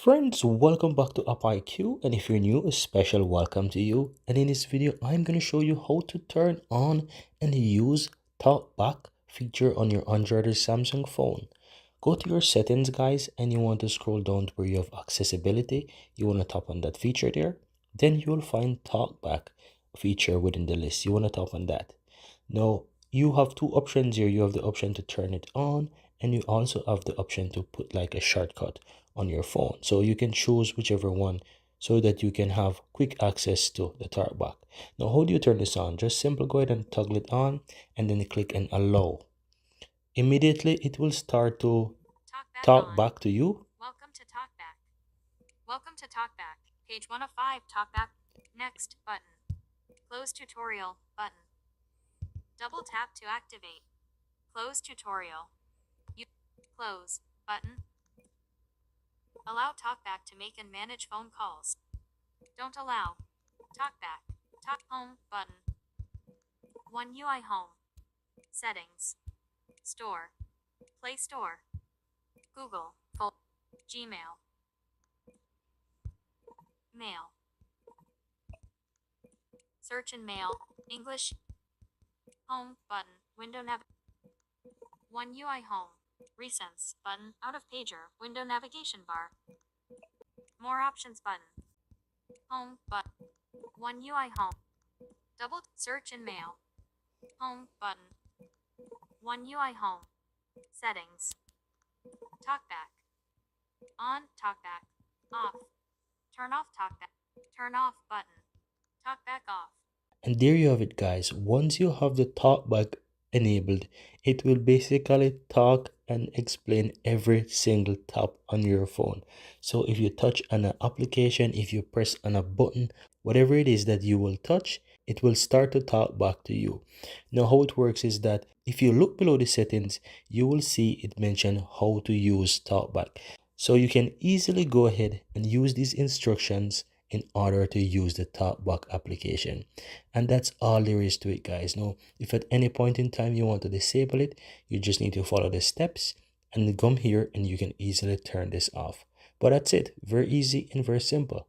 Friends, welcome back to AppIQ, and if you're new, a special welcome to you. And in this video, I'm going to show you how to turn on and use TalkBack feature on your Android or Samsung phone. Go to your settings, guys, and you want to scroll down to where you have accessibility. You want to tap on that feature there. Then you will find TalkBack feature within the list. You want to tap on that. Now, you have two options here. You have the option to turn it on, and you also have the option to put like a shortcut on your phone. So you can choose whichever one so that you can have quick access to the TalkBack. Now, how do you turn this on? Just simply go ahead and toggle it on and then click and allow. Immediately, it will start to talk back to you. Welcome to TalkBack. Welcome to TalkBack. Page 1 of 5. TalkBack. Next button. Close tutorial button. Double tap to activate. Close tutorial. Close button. Allow TalkBack to make and manage phone calls. Don't allow. TalkBack. Talk home button. One UI home. Settings. Store. Play Store. Google. Gmail. Mail. Search and mail. English. Home button. Window nav. One UI home. Recents button. Out of pager. Window navigation bar. More options button. Home button. One UI home. Double search and mail. Home button. One UI home. Settings. TalkBack. On TalkBack. Off. Turn off TalkBack. Turn off button. TalkBack off. And there you have it, guys. Once you have the TalkBack enabled, it will basically talk and explain every single tap on your phone. So if you touch on an application, if you press on a button, whatever it is that you will touch, it will start to talk back to you. Now how it works is that if you look below the settings, you will see it mention how to use TalkBack. So you can easily go ahead and use these instructions in order to use the TalkBack application. And that's all there is to it, guys. Now, if at any point in time you want to disable it, you just need to follow the steps and come here and you can easily turn this off. But that's it. Very easy and very simple.